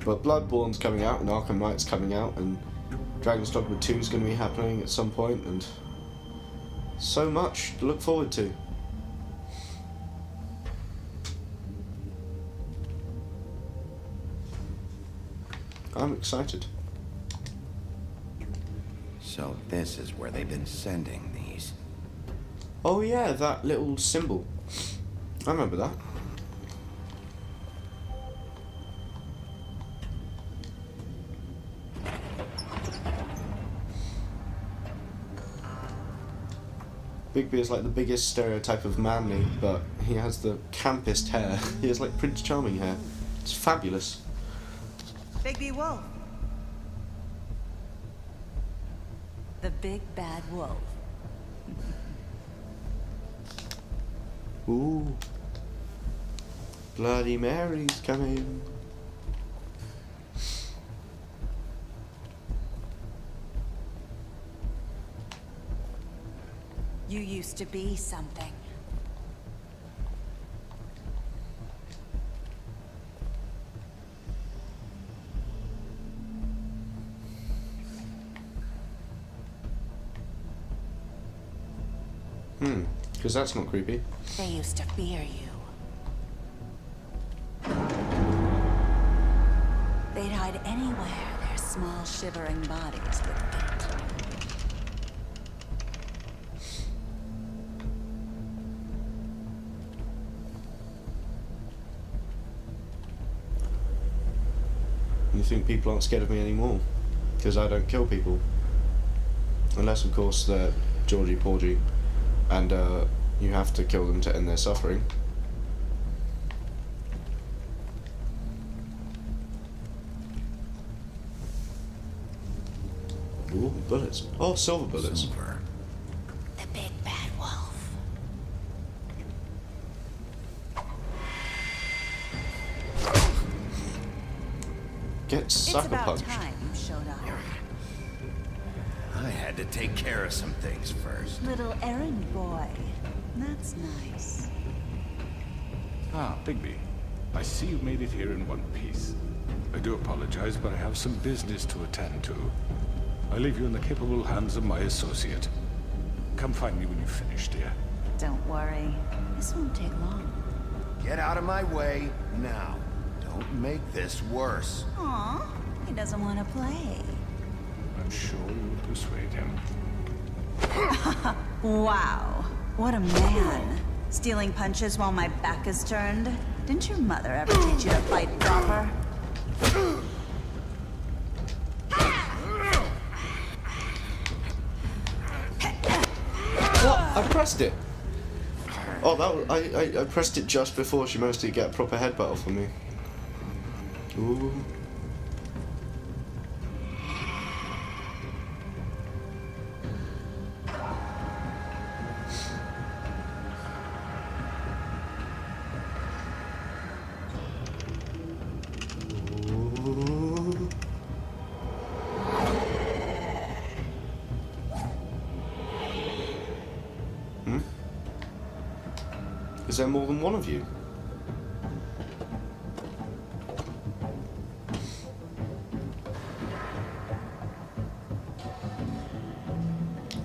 But Bloodborne's coming out, and Arkham Knight's coming out, and Dragon's Dogma 2 is going to be happening at some point, and so much to look forward to. I'm excited. So this is where they've been sending these. Oh yeah, that little symbol. I remember that. Bigby is like the biggest stereotype of manly, but he has the campest hair. He has like Prince Charming hair. It's fabulous. Bigby Wolf. The big bad wolf. Ooh. Bloody Mary's coming. You used to be something. Because that's not creepy. They used to fear you. They'd hide anywhere their small shivering bodies would fit. You think people aren't scared of me anymore? Because I don't kill people. Unless, of course, they're Georgie Porgy, and you have to kill them to end their suffering. Ooh, bullets. Oh, silver bullets. Silver. The big bad wolf. Get It's sucker about punched. time you showed up. I had to take care of some things first. Little errand boy. That's nice. Ah, Bigby. I see you made it here in one piece. I do apologize, but I have some business to attend to. I leave you in the capable hands of my associate. Come find me when you've finished, dear. Don't worry. This won't take long. Get out of my way now. Don't make this worse. Aw, he doesn't want to play. I'm sure you'll persuade him. Wow, what a man. Stealing punches while my back is turned? Didn't your mother ever teach you to fight proper? What? I pressed it. Oh, that was, I pressed it just before she managed to get a proper headbutt off of me. Ooh. Ooh. Is there more than one of you?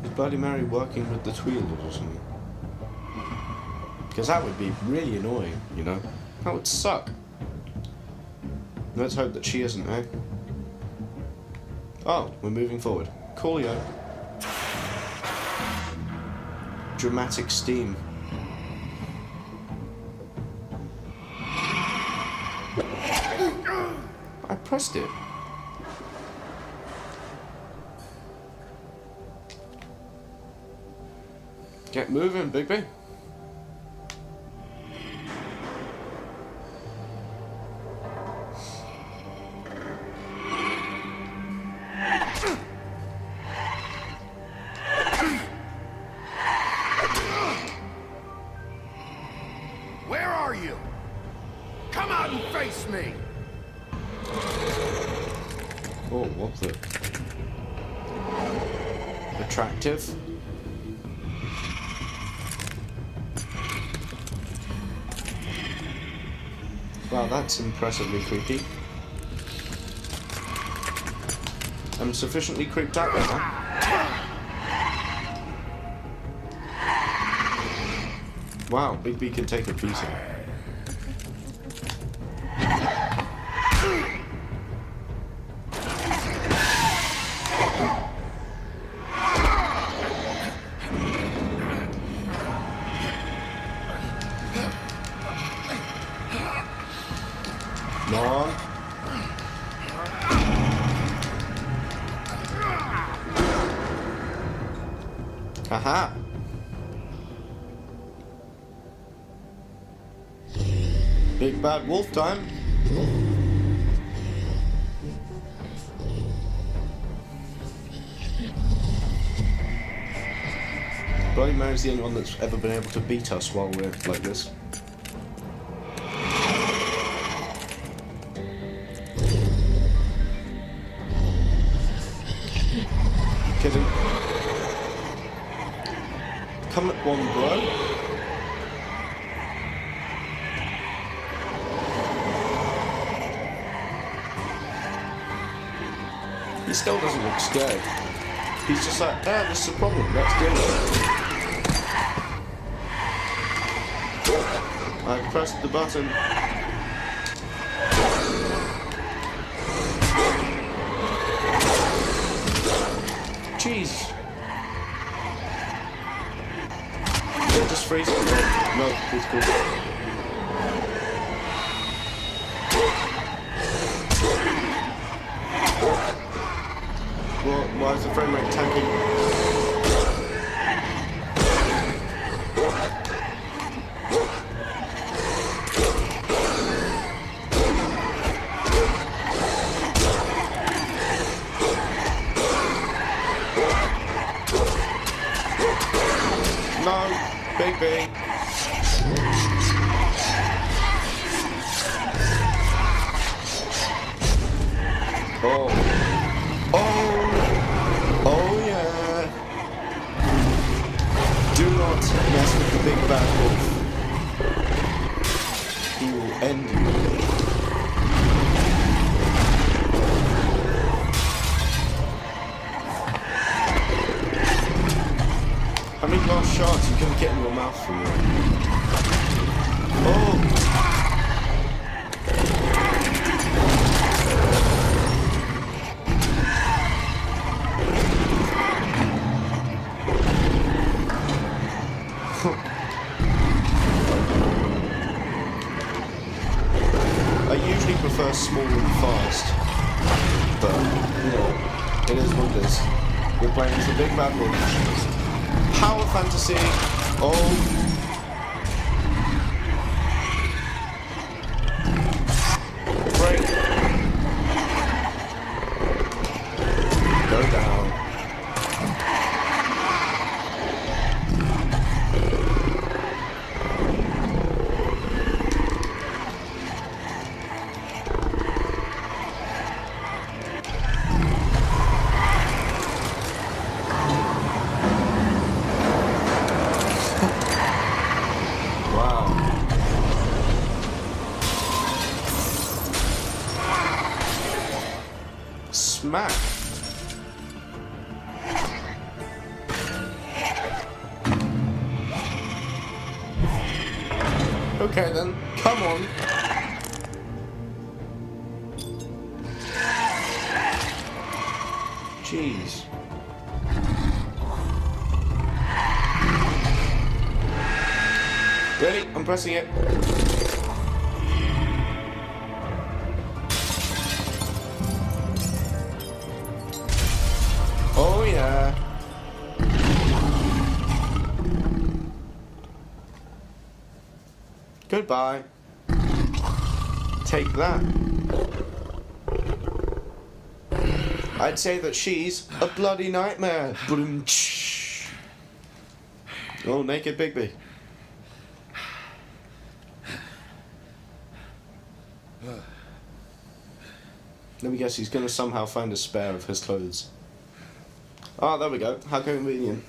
Is Bloody Mary working with the Tweedles or something? Because that would be really annoying, you know? That would suck. Let's hope that she isn't, eh? Oh, we're moving forward. Coolio. Dramatic steam. I pressed it. Get moving, Bigby. Where are you? Come out and face me! Oh, what the? Attractive. Wow, that's impressively creepy. I'm sufficiently creeped out right now. Wow, Bigby can take a beating. Come on. Aha! Big bad wolf time. Bloody Mary's the only one that's ever been able to beat us while we're like this. Kidding. Come at one, bro. He still doesn't look scared. He's just like, ah, this is a problem, let's deal with it. I pressed the button. Jeez. Yeah, just freeze it. No, it's cool. Well, why is the frame rate tanking? No, Bigby. Oh. Oh yeah. Do not mess with the big bad wolf. He will end you. How many glass shards you can get in your mouth from there? Oh! I usually prefer small and fast, but, you know, it is what it is. We're playing as the big bad wolf. Power fantasy. Oh. Break. Go down. Smack. Okay then, come on. Jeez. Ready? I'm pressing it. Oh yeah. Goodbye. Take that. I'd say that she's a bloody nightmare. Oh, naked Bigby. Let me guess, he's gonna somehow find a spare of his clothes. Ah, there we go. How convenient.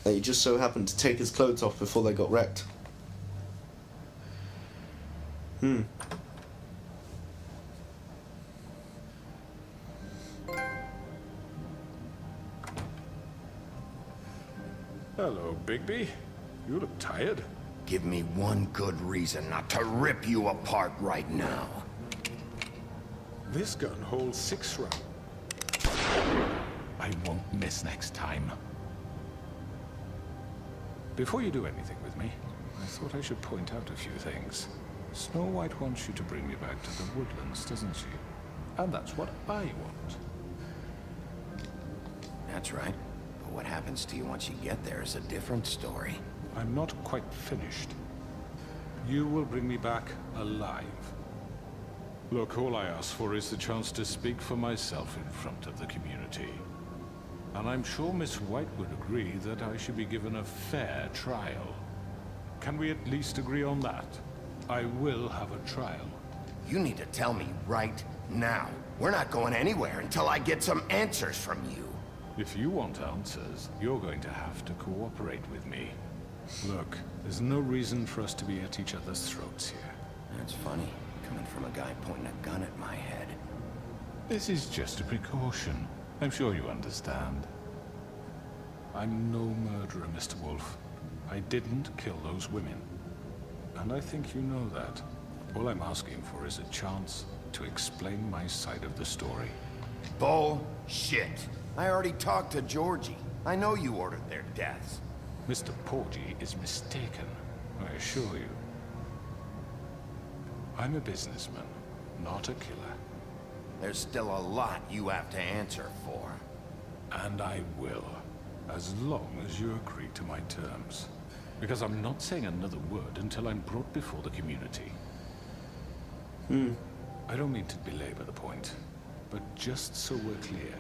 He just so happened to take his clothes off before they got wrecked. Hello, Bigby. You look tired. Give me one good reason not to rip you apart right now. This gun holds 6 rounds. I won't miss next time. Before you do anything with me, I thought I should point out a few things. Snow White wants you to bring me back to the woodlands, doesn't she? And that's what I want. That's right. But what happens to you once you get there is a different story. I'm not quite finished. You will bring me back alive. Look, all I ask for is the chance to speak for myself in front of the community. And I'm sure Miss White would agree that I should be given a fair trial. Can we at least agree on that? I will have a trial. You need to tell me right now. We're not going anywhere until I get some answers from you. If you want answers, you're going to have to cooperate with me. Look, there's no reason for us to be at each other's throats here. That's funny, coming from a guy pointing a gun at my head. This is just a precaution. I'm sure you understand. I'm no murderer, Mr. Wolf. I didn't kill those women. And I think you know that. All I'm asking for is a chance to explain my side of the story. Bullshit. I already talked to Georgie. I know you ordered their deaths. Mr. Porgy is mistaken, I assure you. I'm a businessman, not a killer. There's still a lot you have to answer for. And I will, as long as you agree to my terms. Because I'm not saying another word until I'm brought before the community. I don't mean to belabor the point, but just so we're clear,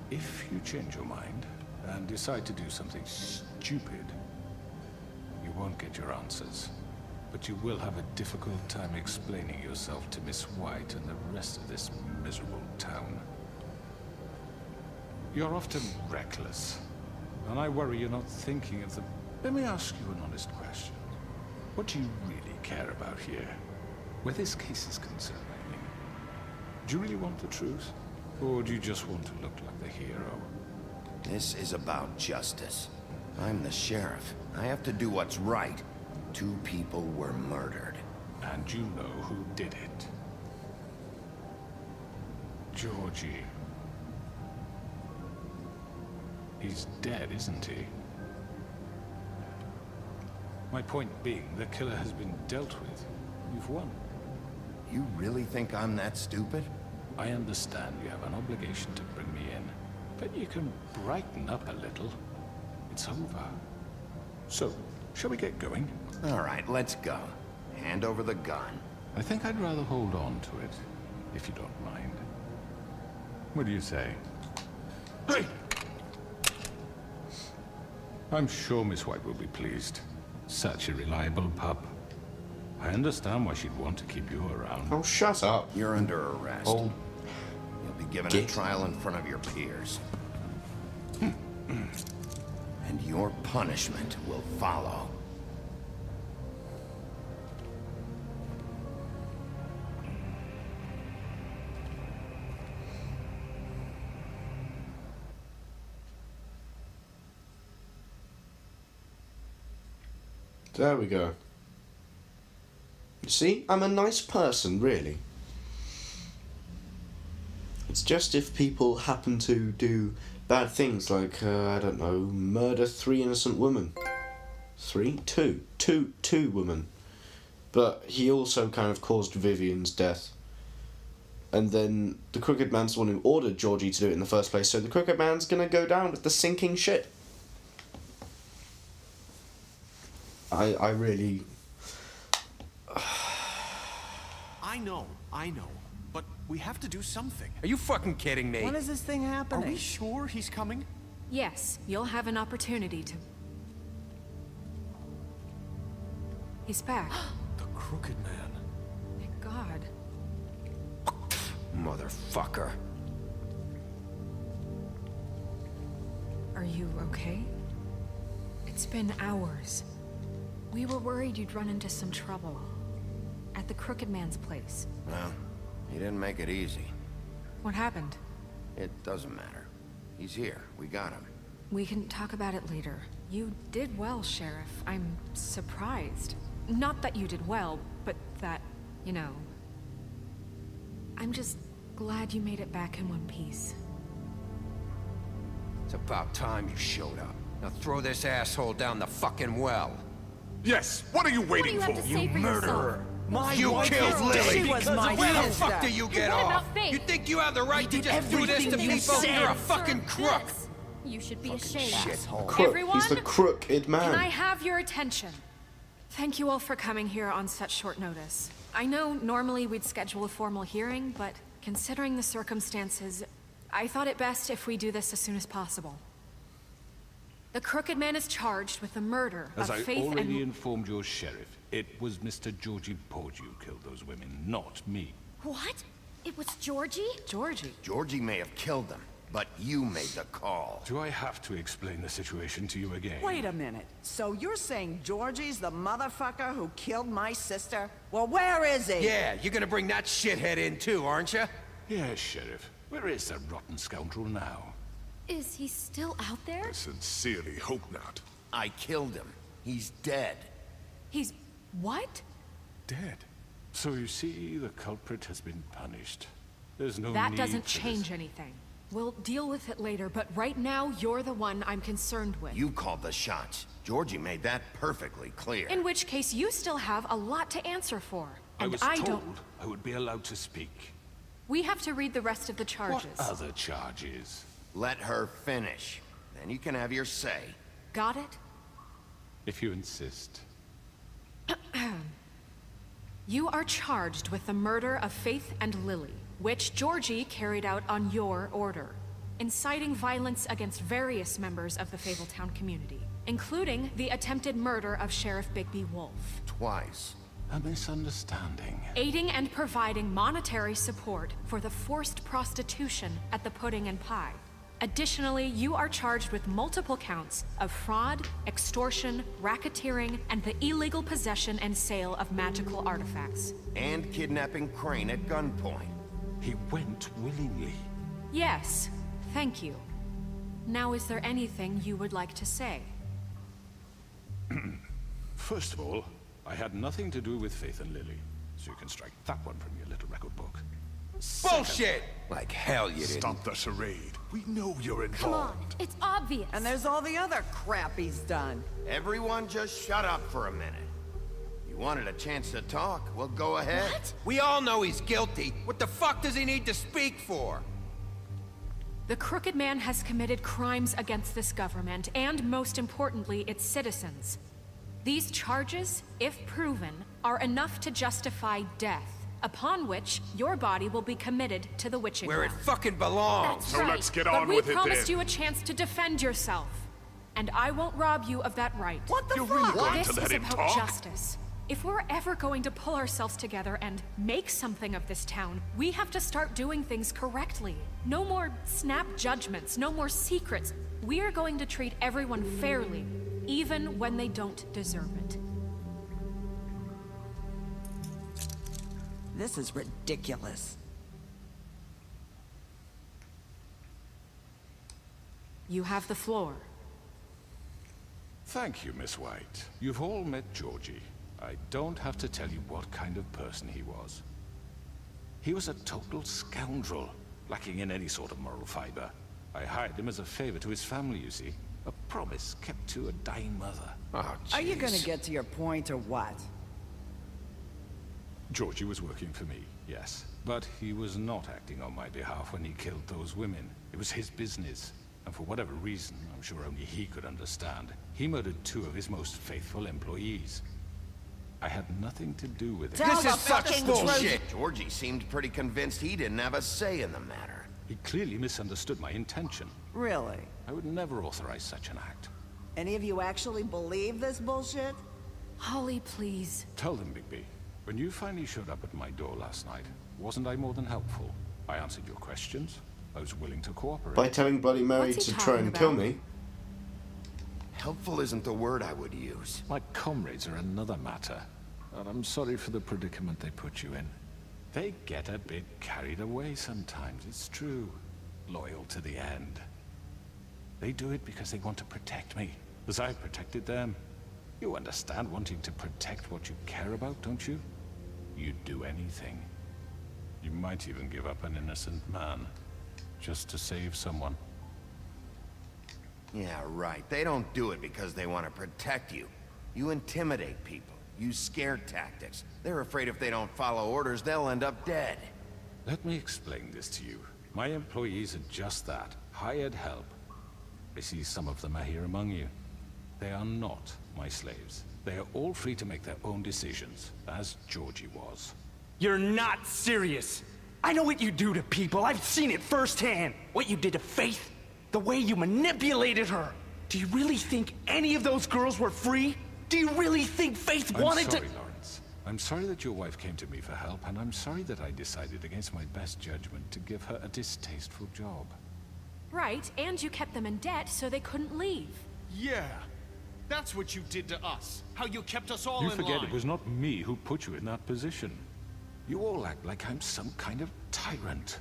if you change your mind and decide to do something stupid, you won't get your answers. But you will have a difficult time explaining yourself to Miss White and the rest of this miserable town. You're often reckless, and I worry you're not thinking of the... Let me ask you an honest question. What do you really care about here? Where this case is concerned, I mean. Do you really want the truth? Or do you just want to look like the hero? This is about justice. I'm the sheriff. I have to do what's right. 2 people were murdered. And you know who did it. Georgie. He's dead, isn't he? My point being, the killer has been dealt with. You've won. You really think I'm that stupid? I understand you have an obligation to bring me in, but you can brighten up a little. It's over. So, shall we get going? All right, let's go. Hand over the gun. I think I'd rather hold on to it, if you don't mind. What do you say? Hey! I'm sure Miss White will be pleased. Such a reliable pup. I understand why she'd want to keep you around. Oh, shut up. You're under arrest. Oh, You'll be given a Git. trial in front of your peers. And your punishment will follow. there we go. You see, I'm a nice person, really. It's just if people happen to do bad things, like, I don't know, murder 3 innocent women. 3? 2. 2 women. But he also kind of caused Vivian's death. And then the Crooked Man's the one who ordered Georgie to do it in the first place, so the Crooked Man's gonna go down with the sinking ship. I really... I know. But we have to do something. Are you fucking kidding me? When is this thing Are happening? we sure he's coming? Yes, you'll have an opportunity to... He's back. The Crooked Man. Thank God. Motherfucker. Are you okay? It's been hours. We were worried you'd run into some trouble. At the Crooked Man's place. Well, he didn't make it easy. What happened? It doesn't matter. He's here. We got him. We can talk about it later. You did well, Sheriff. I'm surprised. Not that you did well, but that, you know... I'm just glad you made it back in one piece. It's about time you showed up. Now throw this asshole down the fucking well. Yes, what are you waiting What do you have to say for yourself? You killed Lily! She was my Where the sister. fuck do you get What off? about Faith? You think you have the right to just do this to everything you people? said. You're a fucking crook! This. You should be ashamed. Shithole. Crook. Everyone, He's the crooked man. Can I have your attention? Thank you all for coming here on such short notice. I know normally we'd schedule a formal hearing, but considering the circumstances, I thought it best if we do this as soon as possible. The Crooked Man is charged with the murder As of I Faith already and... informed your sheriff, it was Mr. Georgie Porgy who killed those women, not me. What? It was Georgie? Georgie? Georgie may have killed them, but you made the call. Do I have to explain the situation to you again? Wait a minute. So you're saying Georgie's the motherfucker who killed my sister? Well, where is he? Yeah, you're gonna bring that shithead in too, aren't you? Yes, Sheriff. Where is that rotten scoundrel now? Is he still out there? I sincerely hope not. I killed him. He's dead. He's... what? Dead. So you see, the culprit has been punished. There's no That need doesn't for change this. anything. We'll deal with it later, but right now, you're the one I'm concerned with. You called the shots. Georgie made that perfectly clear. In which case, you still have a lot to answer for. I And was I told don't... I would be allowed to speak. We have to read the rest of the charges. What other charges? Let her finish. Then you can have your say. Got it? If you insist. You are charged with the murder of Faith and Lily, which Georgie carried out on your order, inciting violence against various members of the Fabletown community, including the attempted murder of Sheriff Bigby Wolf, Twice. A misunderstanding. aiding and providing monetary support for the forced prostitution at the Pudding and Pie. Additionally, you are charged with multiple counts of fraud, extortion, racketeering, and the illegal possession and sale of magical artifacts. And kidnapping Crane at gunpoint. He went willingly. Yes, thank you. Now, is there anything you would like to say? First of all, I had nothing to do with Faith and Lily, so you can strike that one from your little record book. Bullshit! Like hell you didn't. Stop the charade. We know you're Come on, involved. it's obvious. And there's all the other crap he's done. Everyone just shut up for a minute. You wanted a chance to talk? Well, go ahead. What? We all know he's guilty. What the fuck does he need to speak for? The Crooked Man has committed crimes against this government, and most importantly, its citizens. These charges, if proven, are enough to justify death, upon which your body will be committed to the witching Where it ground. fucking belongs. That's So right. let's get But on we with it promised then. you a chance to defend yourself, and I won't rob you of that right. What the You're fuck? really going This to let is him about talk? justice. If we're ever going to pull ourselves together and make something of this town, we have to start doing things correctly. No more snap judgments, no more secrets. We are going to treat everyone fairly, even when they don't deserve it. This is ridiculous. You have the floor. Thank you, Miss White. You've all met Georgie. I don't have to tell you what kind of person he was. He was a total scoundrel, lacking in any sort of moral fiber. I hired him as a favor to his family, you see. A promise kept to a dying mother. Oh, Are you gonna jeez. get to your point or what? Georgie was working for me, yes. But he was not acting on my behalf when he killed those women. It was his business. And for whatever reason, I'm sure only he could understand, he murdered 2 of his most faithful employees. I had nothing to do with it. Tell This the is such fucking bullshit. Georgie seemed pretty convinced he didn't have a say in the matter. He clearly misunderstood my intention. Really? I would never authorize such an act. Any of you actually believe this bullshit? Holly, please. Tell them, Bigby. When you finally showed up at my door last night, wasn't I more than helpful? I answered your questions. I was willing to cooperate. By telling Bloody Mary What's he to try talking and kill about? me. Helpful isn't the word I would use. My comrades are another matter. And I'm sorry for the predicament they put you in. They get a bit carried away sometimes, it's true. Loyal to the end. They do it because they want to protect me. as I protected them. You understand wanting to protect what you care about, don't you? You'd do anything. You might even give up an innocent man, just to save someone. Yeah, right. They don't do it because they want to protect you. You intimidate people, use scare tactics. They're afraid if they don't follow orders, they'll end up dead. Let me explain this to you. My employees are just that, hired help. I see some of them are here among you. They are not my slaves. They are all free to make their own decisions, as Georgie was. You're not serious. I know what you do to people. I've seen it firsthand. What you did to Faith, the way you manipulated her. Do you really think any of those girls were free? Do you really think Faith wanted to— I'm sorry, Lawrence. I'm sorry that your wife came to me for help, and I'm sorry that I decided against my best judgment to give her a distasteful job. Right, and you kept them in debt so they couldn't leave. Yeah. That's what you did to us. How you kept us all You in forget line. it was not me who put you in that position. You all act like I'm some kind of tyrant.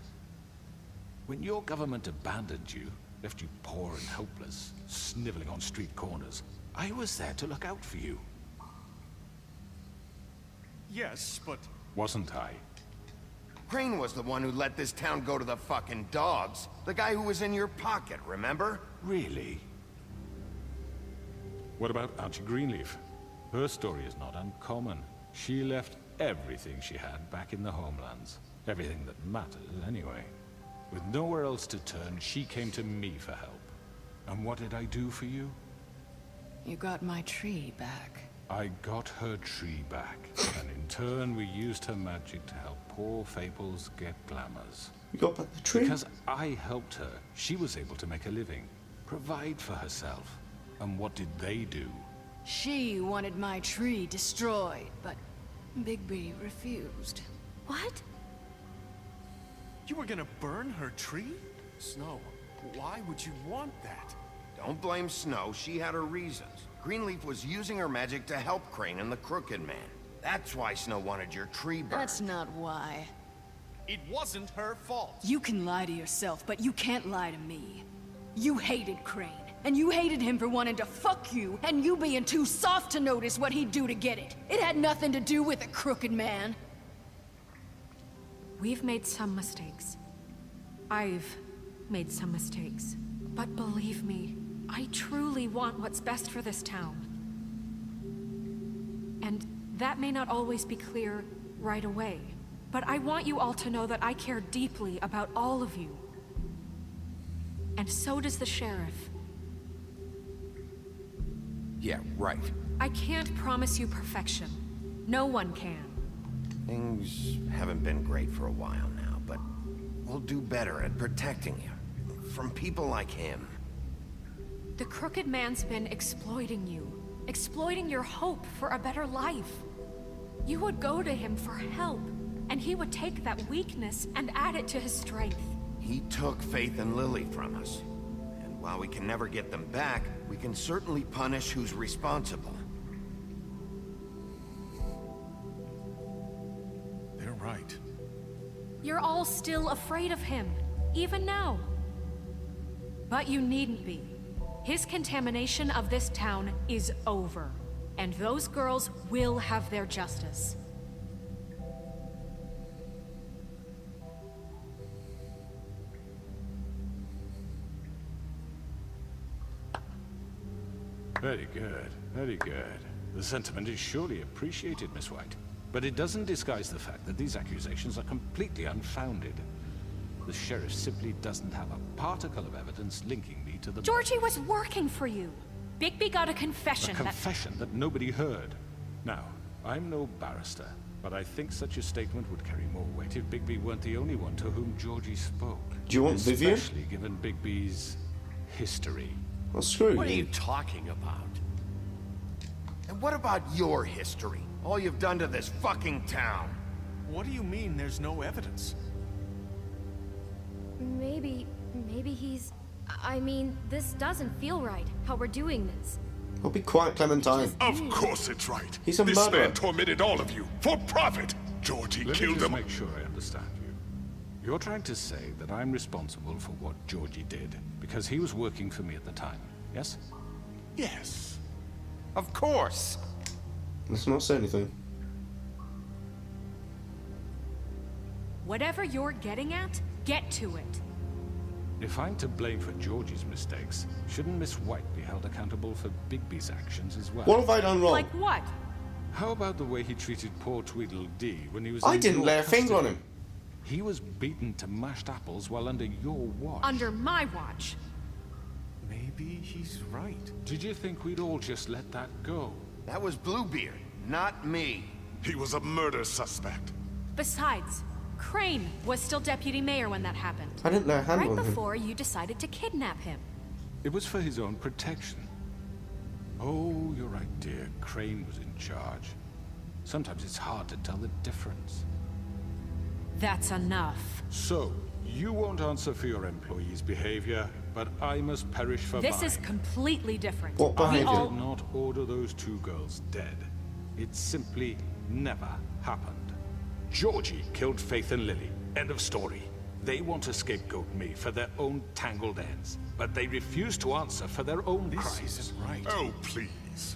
When your government abandoned you, left you poor and helpless, sniveling on street corners, I was there to look out for you. Yes, but... Wasn't I? Crane was the one who let this town go to the fucking dogs. The guy who was in your pocket, remember? Really? What about Auntie Greenleaf? Her story is not uncommon. She left everything she had back in the homelands. Everything that mattered, anyway. With nowhere else to turn, she came to me for help. And what did I do for you? You got my tree back. I got her tree back, and in turn we used her magic to help poor Fables get glamours. You got back the tree? Because I helped her, she was able to make a living, provide for herself. And what did they do? She wanted my tree destroyed, but Bigby refused. What? You were gonna burn her tree? Snow, why would you want that? Don't blame Snow, she had her reasons. Greenleaf was using her magic to help Crane and the Crooked Man. That's why Snow wanted your tree burned. That's not why. It wasn't her fault. You can lie to yourself, but you can't lie to me. You hated Crane, and you hated him for wanting to fuck you, and you being too soft to notice what he'd do to get it. It had nothing to do with the Crooked Man. We've made some mistakes. I've made some mistakes. But believe me, I truly want what's best for this town. And that may not always be clear right away, but I want you all to know that I care deeply about all of you. And so does the sheriff. Yeah, right. I can't promise you perfection. No one can. Things haven't been great for a while now, but we'll do better at protecting you. From people like him. The Crooked Man's been exploiting you. Exploiting your hope for a better life. You would go to him for help, and he would take that weakness and add it to his strength. He took Faith and Lily from us. And while we can never get them back, we can certainly punish who's responsible. They're right. You're all still afraid of him, even now. But you needn't be. His contamination of this town is over, and those girls will have their justice. Very good, very good. The sentiment is surely appreciated, Miss White. But it doesn't disguise the fact that these accusations are completely unfounded. The sheriff simply doesn't have a particle of evidence linking me to the— Georgie was working for you. Bigby got a confession A confession that nobody heard. Now, I'm no barrister, but I think such a statement would carry more weight if Bigby weren't the only one to whom Georgie spoke. Do you want Vivian? Especially given Bigby's history. Well, screw What are you. you talking about? And what about your history? All you've done to this fucking town? What do you mean there's no evidence? Maybe he's... I mean, this doesn't feel right, how we're doing this. Well, be quiet, Clementine. Of course it's right. He's a this murderer. man tormented all of you for profit. Georgie Let me killed just them. make sure I understand you. You're trying to say that I'm responsible for what Georgie did because he was working for me at the time, yes? Yes. Of course. Let's not say anything. Whatever you're getting at, get to it. If I'm to blame for Georgie's mistakes, shouldn't Miss White be held accountable for Bigby's actions as well? What have I done wrong? Like what? How about the way he treated poor Tweedledee when he was I in didn't your lay a finger on custody? him. He was beaten to mashed apples while under your watch. Under my watch. Maybe he's right. Did you think we'd all just let that go? That was Bluebeard, not me. He was a murder suspect. Besides, Crane was still deputy mayor when that happened. I didn't lay a hand Right on him. before you decided to kidnap him. It was for his own protection. Oh, you're right, dear. Crane was in charge. Sometimes it's hard to tell the difference. That's enough. So, you won't answer for your employees' behavior, but I must perish for This mine. is completely different. What We behavior? all... Did not order those two girls dead. It simply never happened. Georgie killed Faith and Lily. End of story. They want to scapegoat me for their own tangled ends, but they refuse to answer for their own This crimes. isn't right. Oh, please.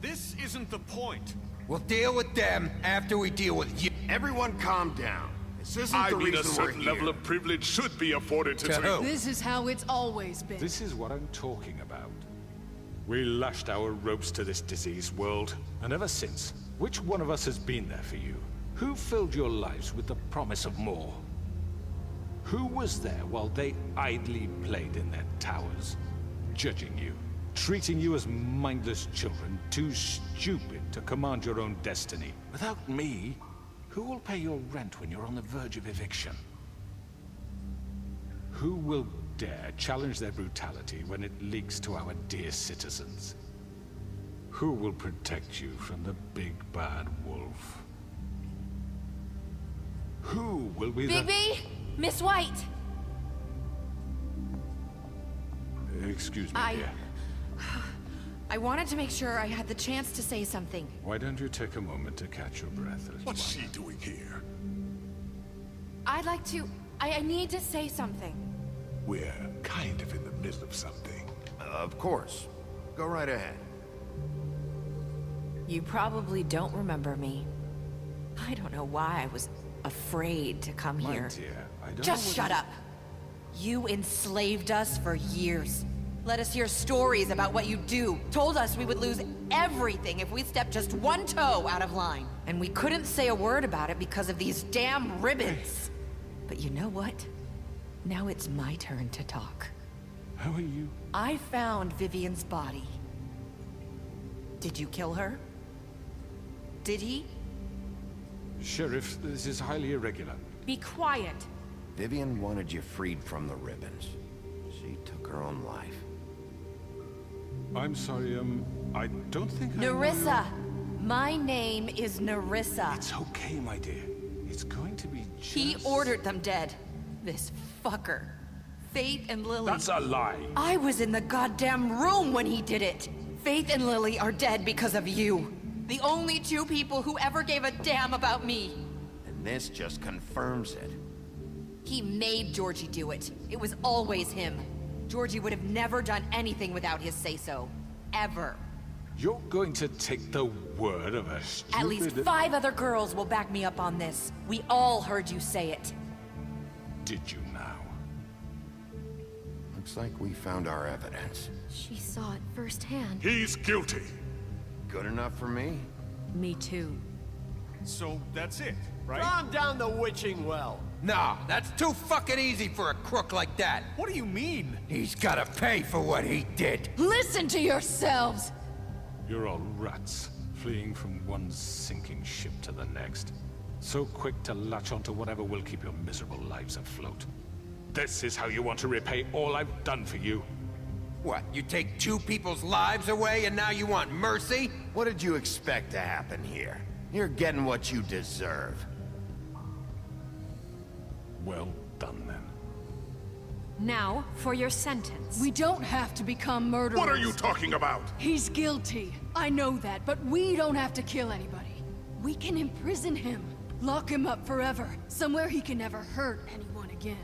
This isn't the point. We'll deal with them after we deal with you. Everyone calm down. This isn't I the mean, a reason we're certain here. level of privilege should be afforded to To who? This is how it's always been. This is what I'm talking about. We lashed our ropes to this diseased world, and ever since, which one of us has been there for you? Who filled your lives with the promise of more? Who was there while they idly played in their towers, judging you, treating you as mindless children, too stupid to command your own destiny? Without me, who will pay your rent when you're on the verge of eviction? Who will dare challenge their brutality when it leaks to our dear citizens? Who will protect you from the big bad wolf? Who will be Bigby? Miss White! Excuse me, dear. I wanted to make sure I had the chance to say something. Why don't you take a moment to catch your breath, Elizabeth? What's she doing here? I'd like to... I need to say something. We're kind of in the middle of something. Of course. Go right ahead. You probably don't remember me. I don't know why I was afraid to come My here. dear, I don't Just know shut up. You enslaved us for years. Let us hear stories about what you do. Told us we would lose everything if we stepped just one toe out of line. And we couldn't say a word about it because of these damn ribbons. But you know what? Now it's my turn to talk. How are you? I found Vivian's body. Did you kill her? Did he? Sheriff, this is highly irregular. Be quiet. Vivian wanted you freed from the ribbons. She took her own life. I'm sorry, I don't think I know Nerissa! My name is Nerissa. It's okay, my dear. It's going to be just... He ordered them dead. This fucker. Faith and Lily. That's a lie. I was in the goddamn room when he did it. Faith and Lily are dead because of you. The only two people who ever gave a damn about me. And this just confirms it. He made Georgie do it. It was always him. Georgie would have never done anything without his say-so. Ever. You're going to take the word of a stupid... At least 5 other girls will back me up on this. We all heard you say it. Did you now? Looks like we found our evidence. She saw it firsthand. He's guilty. Good enough for me? Me too. So that's it, right? Calm down the witching well. Nah, that's too fucking easy for a crook like that. What do you mean? He's gotta pay for what he did. Listen to yourselves! You're all rats, fleeing from one sinking ship to the next. So quick to latch onto whatever will keep your miserable lives afloat. This is how you want to repay all I've done for you. What, you take 2 people's lives away and now you want mercy? What did you expect to happen here? You're getting what you deserve. Well done, then. Now, for your sentence. We don't have to become murderers. What are you talking about? He's guilty. I know that, but we don't have to kill anybody. We can imprison him. Lock him up forever. Somewhere he can never hurt anyone again.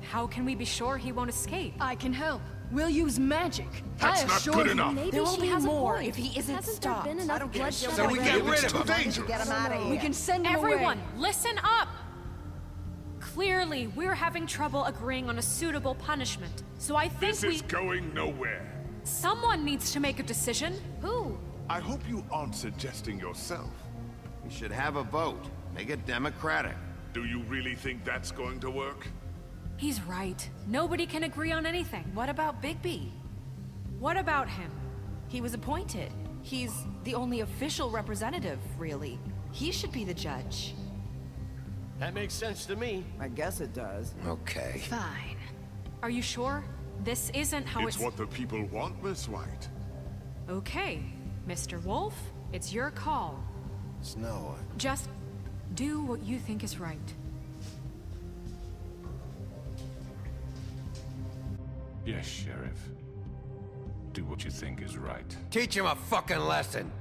How can we be sure he won't escape? I can help. We'll use magic. That's I not assure good you. enough. Maybe There will she be has more a point. if he isn't Hasn't stopped. there been enough bloodshed? So we get rid of him. Get him out of here. We can send him Everyone, away. listen up! Clearly, we're having trouble agreeing on a suitable punishment. So I think This is going nowhere. someone needs to make a decision. Who? I hope you aren't suggesting yourself. We should have a vote. Make it democratic. Do you really think that's going to work? He's right. Nobody can agree on anything. What about Bigby? What about him? He was appointed. He's the only official representative, really. He should be the judge. That makes sense to me. I guess it does. Okay. Fine. Are you sure? This isn't how It's what the people want, Miss White. Okay, Mr. Wolf, it's your call. Snow, Just do what you think is right. Yes, Sheriff. Do what you think is right. teach him a fucking lesson.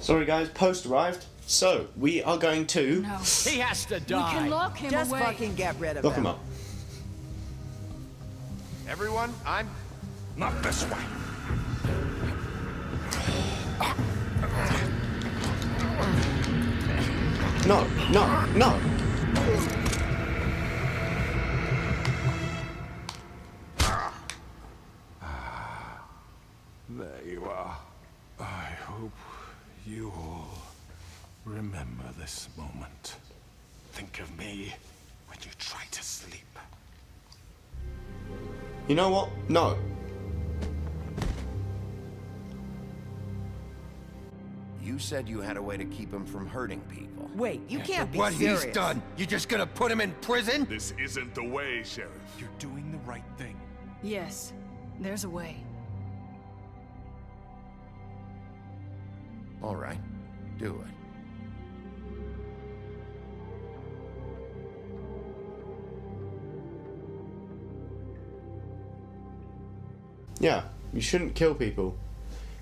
Sorry guys, post arrived. So, we are going to No. He has to We die. can lock him Just away. fucking get rid of lock him. him up. Everyone, I'm... Not this way. No, no, no! There you are. I hope you all remember this moment. Think of me when you try to sleep. You know what? No. You said you had a way to keep him from hurting people. Wait, you can't be What serious. he's done, you just gonna put him in prison? This isn't the way, Sheriff. You're doing the right thing. Yes, there's a way. All right, do it. Yeah, you shouldn't kill people,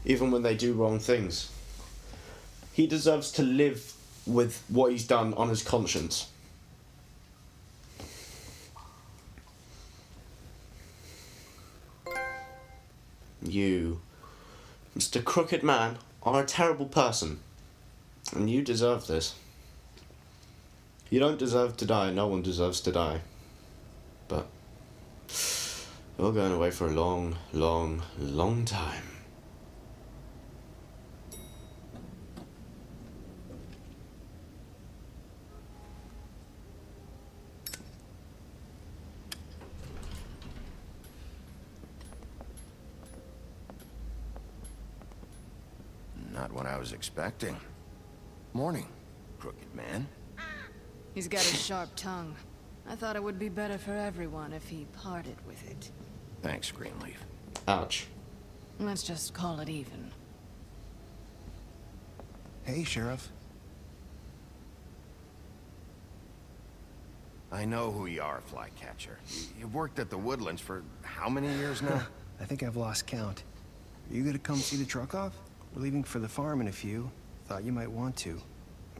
even when they do wrong things. He deserves to live with what he's done on his conscience. You, Mr. Crooked Man, are a terrible person, and you deserve this. You don't deserve to die, no one deserves to die. But you're going away for a long, long, long time. Not what I was expecting. Morning, Crooked Man. He's got a sharp tongue. I thought it would be better for everyone if he parted with it. Thanks, Greenleaf. Ouch. Let's just call it even. Hey, Sheriff. I know who you are, Flycatcher. You've worked at the Woodlands for how many years now? I think I've lost count. Are you gonna come see the truck off? We're leaving for the farm in a few. Thought you might want to.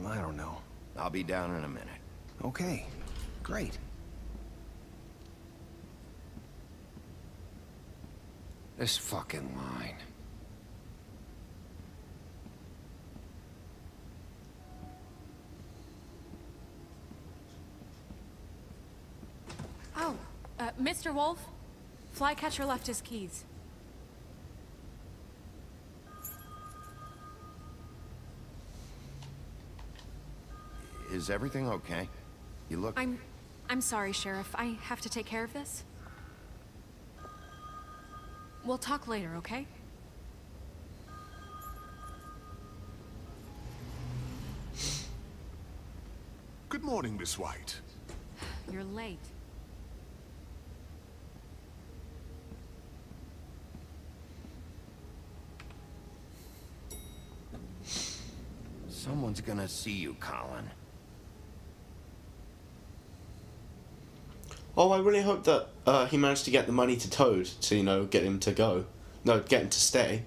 I don't know. I'll be down in a minute. Okay, great. This fucking line. Oh, Mr. Wolf, Flycatcher left his keys. Is everything okay? You look... I'm sorry, Sheriff. I have to take care of this. We'll talk later, okay? Good morning, Miss White. You're late. Someone's gonna see you, Colin. Oh, I really hope that he managed to get the money to Toad to, you know, get him to go. No, get him to stay.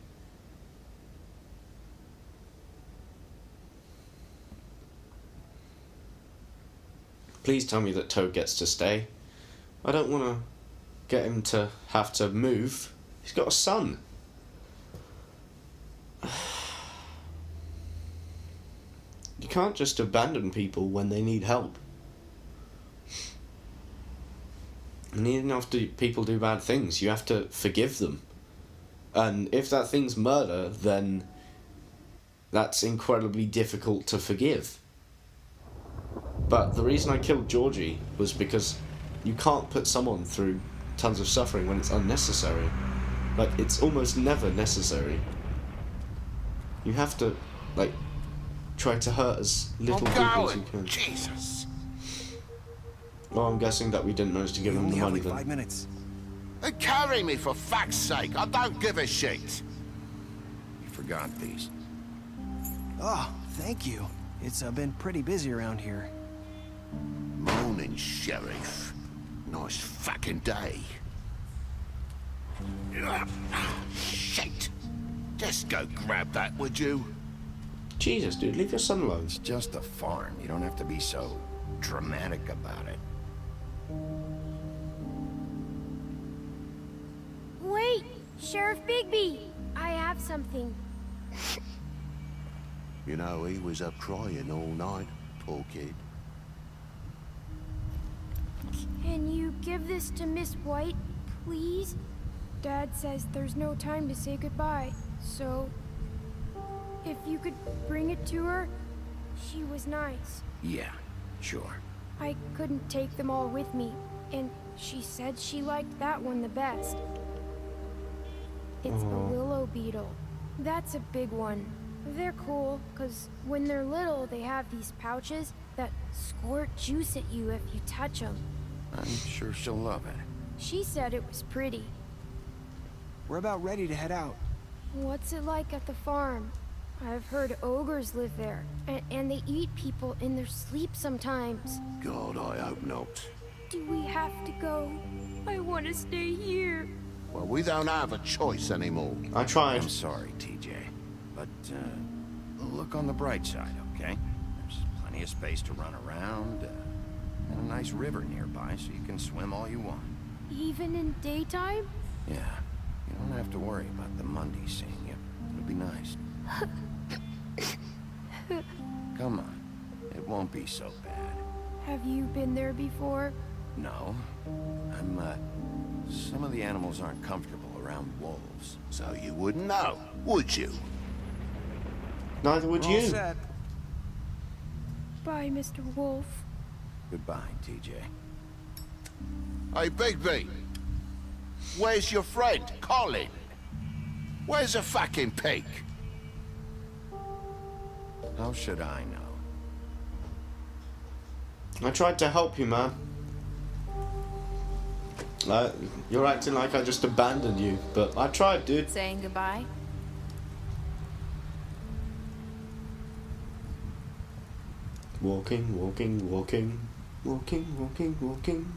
Please tell me that Toad gets to stay. I don't want to get him to have to move. He's got a son. You can't just abandon people when they need help. And even after people do bad things, you have to forgive them. And if that thing's murder, then that's incredibly difficult to forgive. But the reason I killed Georgie was because you can't put someone through tons of suffering when it's unnecessary. Like, it's almost never necessary. You have to, like, try to hurt as little people as you can. Jesus. Well, I'm guessing that we didn't manage to give him the money then. 5 minutes. Carry me, for fuck's sake. I don't give a shit. You forgot these. Oh, thank you. It's been pretty busy around here. Morning, Sheriff. Nice fucking day. Shit. Just go grab that, would you? Jesus, dude, leave your son alone. It's just a farm. You don't have to be so dramatic about it. Wait! Sheriff Bigby! I have something. You know, he was up crying all night, poor kid. Can you give this to Miss White, please? Dad says there's no time to say goodbye, so... if you could bring it to her, she was nice. Yeah, sure. I couldn't take them all with me, and she said she liked that one the best. It's a willow beetle. That's a big one. They're cool, because when they're little, they have these pouches that squirt juice at you if you touch them. I'm sure she'll love it. She said it was pretty. We're about ready to head out. What's it like at the farm? I've heard ogres live there, and they eat people in their sleep sometimes. God, I hope not. Do we have to go? I want to stay here. Well, we don't have a choice anymore. I tried. I'm sorry, TJ. But, look on the bright side, okay? There's plenty of space to run around, and a nice river nearby, so you can swim all you want. Even in daytime? Yeah. You don't have to worry about the Mundy seeing you. It'll be nice. Come on. It won't be so bad. Have you been there before? No. Some of the animals aren't comfortable around wolves. So you wouldn't know, would you? Neither would We're all you. set. Bye, Mr. Wolf. Goodbye, TJ. Hey, Bigby! Where's your friend, Colin? Where's the fucking pig? How should I know? I tried to help you, man. You're acting like I just abandoned you, but I tried, dude. Saying goodbye? Walking, walking, walking. Walking, walking, walking.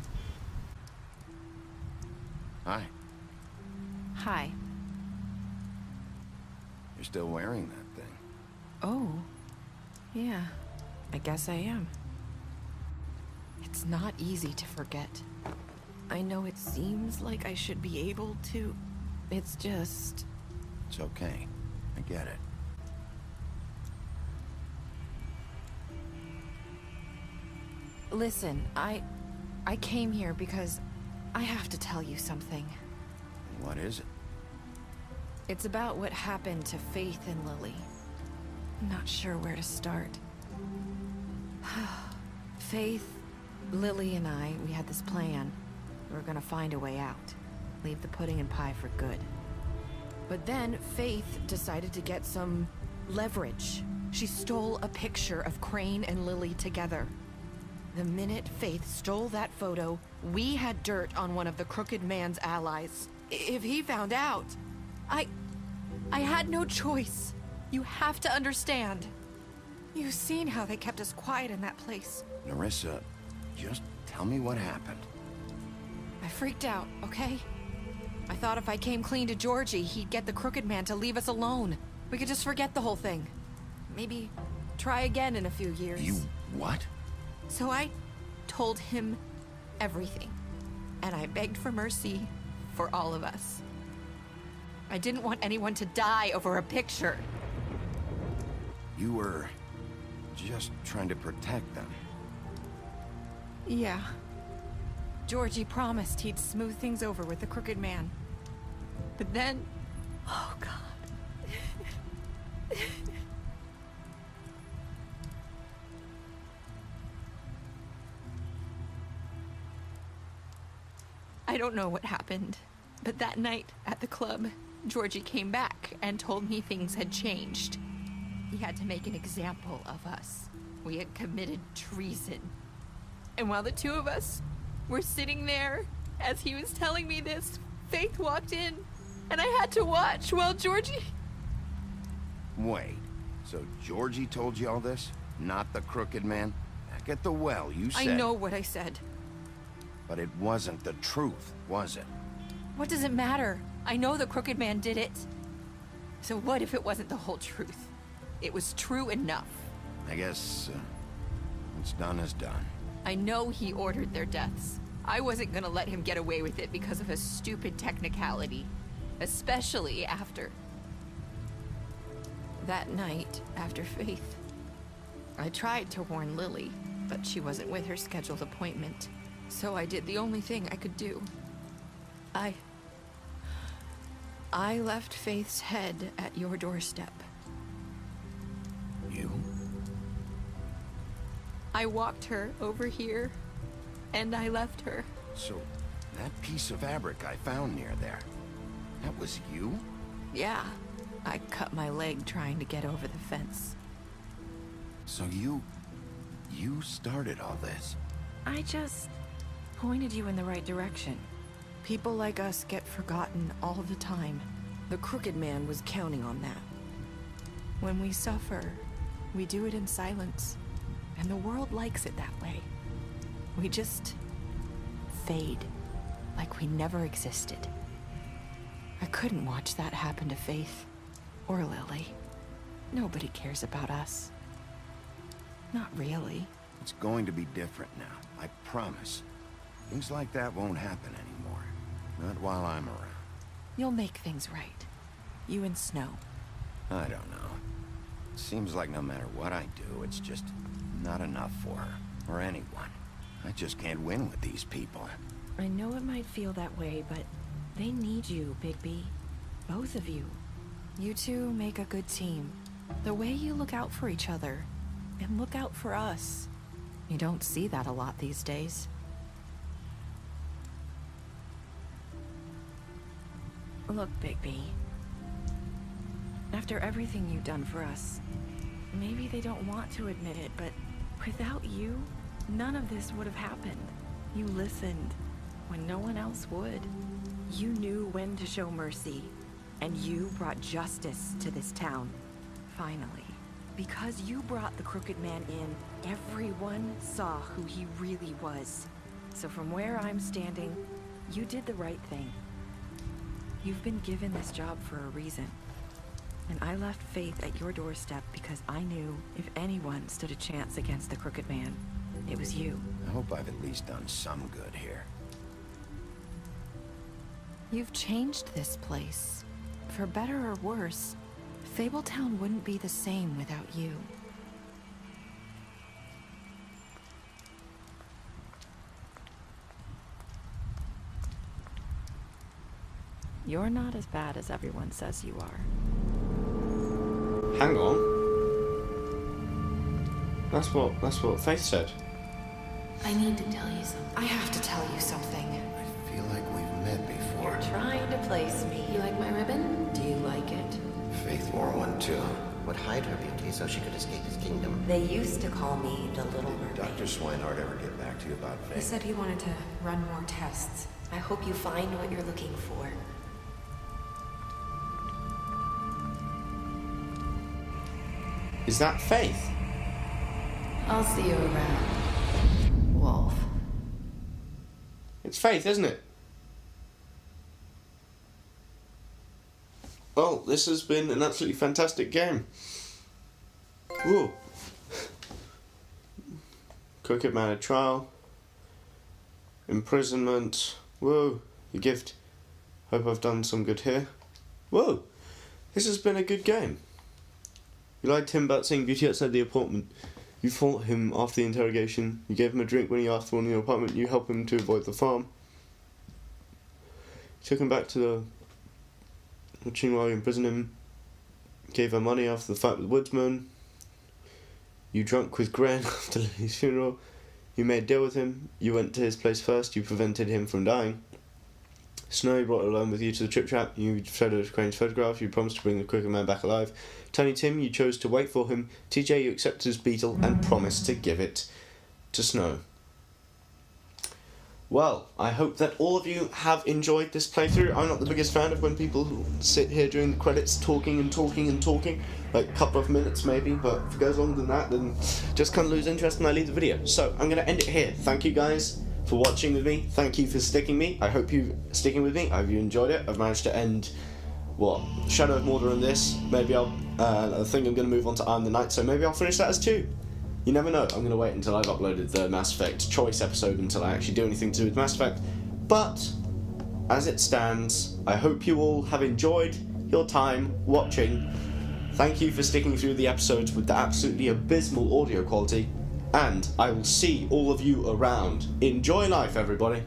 Hi. Hi. You're still wearing that thing. Oh. Yeah. I guess I am. It's not easy to forget. I know it seems like I should be able to. It's just... It's okay. I get it. Listen, I came here because I have to tell you something. What is it? It's about what happened to Faith and Lily. I'm not sure where to start. Faith, Lily, and I, we had this plan. We were gonna find a way out. Leave the pudding and pie for good. But then Faith decided to get some leverage. She stole a picture of Crane and Lily together. The minute Faith stole that photo, we had dirt on one of the Crooked Man's allies. If he found out, I had no choice. You have to understand. You've seen how they kept us quiet in that place. Nerissa, just tell me what happened. I freaked out, okay? I thought if I came clean to Georgie, he'd get the Crooked Man to leave us alone. We could just forget the whole thing. Maybe try again in a few years. You what? So I told him everything. And I begged for mercy for all of us. I didn't want anyone to die over a picture. You were just trying to protect them. Yeah. Georgie promised he'd smooth things over with the Crooked Man. But then... Oh, God. I don't know what happened, but that night at the club, Georgie came back and told me things had changed. He had to make an example of us. We had committed treason. And while the two of us were sitting there, as he was telling me this, Faith walked in, and I had to watch while Georgie... Wait, so Georgie told you all this? Not the Crooked Man? Back at the well, you said... I know what I said. But it wasn't the truth, was it? What does it matter? I know the Crooked Man did it. So what if it wasn't the whole truth? It was true enough. I guess, what's done is done. I know he ordered their deaths. I wasn't gonna let him get away with it because of a stupid technicality. Especially after... that night, after Faith. I tried to warn Lily, but she wasn't with her scheduled appointment. So I did the only thing I could do. I left Faith's head at your doorstep. You? I walked her over here, and I left her. So, that piece of fabric I found near there, that was you? Yeah, I cut my leg trying to get over the fence. So you started all this? I just pointed you in the right direction. People like us get forgotten all the time. The Crooked Man was counting on that. When we suffer, we do it in silence. And the world likes it that way. We just fade, like we never existed. I couldn't watch that happen to Faith, or Lily. Nobody cares about us. Not really. It's going to be different now, I promise. Things like that won't happen anymore. Not while I'm around. You'll make things right. You and Snow. I don't know. It seems like no matter what I do, it's just not enough for her, or anyone. I just can't win with these people. I know it might feel that way, but they need you, Bigby. Both of you. You two make a good team. The way you look out for each other, and look out for us. You don't see that a lot these days. Look, Bigby. After everything you've done for us, maybe they don't want to admit it, but without you, none of this would have happened. You listened when no one else would. You knew when to show mercy, and you brought justice to this town. Finally. Because you brought the Crooked Man in, everyone saw who he really was. So from where I'm standing, you did the right thing. You've been given this job for a reason. And I left Faith at your doorstep because I knew if anyone stood a chance against the Crooked Man, it was you. I hope I've at least done some good here. You've changed this place. For better or worse, Fabletown wouldn't be the same without you. You're not as bad as everyone says you are. Hang on. That's what Faith said. I need to tell you something. I have to tell you something. I feel like we've met before. You're trying to place me. You like my ribbon? Do you like it? Faith wore one too. Would hide her beauty so she could escape his kingdom. They used to call me the Little Mermaid. Dr. Swinehart ever get back to you about Faith? He said he wanted to run more tests. I hope you find what you're looking for. Is that Faith? I'll see you around, Wolf. It's Faith, isn't it? Well, this has been an absolutely fantastic game. Whoa. Crooked Man at trial. Imprisonment. Whoa, your gift. Hope I've done some good here. Whoa, this has been a good game. You lied to him about seeing Beauty outside the apartment. You fought him after the interrogation. You gave him a drink when he asked for one in your apartment. You helped him to avoid the farm. You took him back to the watching while you imprisoned him. Gave her money after the fight with the woodsman. You drunk with Gren after Lily's funeral. You made a deal with him. You went to his place first. You prevented him from dying. Snow, you brought along with you to the trip trap. You showed Crane's photograph. You promised to bring the Crooked Man back alive. Tiny Tim, you chose to wait for him. TJ, you accepted his beetle and promised to give it to Snow. Well, I hope that all of you have enjoyed this playthrough. I'm not the biggest fan of when people sit here during the credits talking and talking and talking, like a couple of minutes maybe, but if it goes longer than that, then just kind of lose interest and I leave the video. So I'm going to end it here. Thank you guys for watching with me. Thank you for sticking me. I hope you're sticking with me. I hope you enjoyed it. I've managed to end, Shadow of Mordor in this. Maybe I think I'm going to move on to Arm the Knight, so maybe I'll finish that as 2. You never know. I'm going to wait until I've uploaded the Mass Effect Choice episode until I actually do anything to do with Mass Effect. But, as it stands, I hope you all have enjoyed your time watching. Thank you for sticking through the episodes with the absolutely abysmal audio quality. And I will see all of you around. Enjoy life, everybody.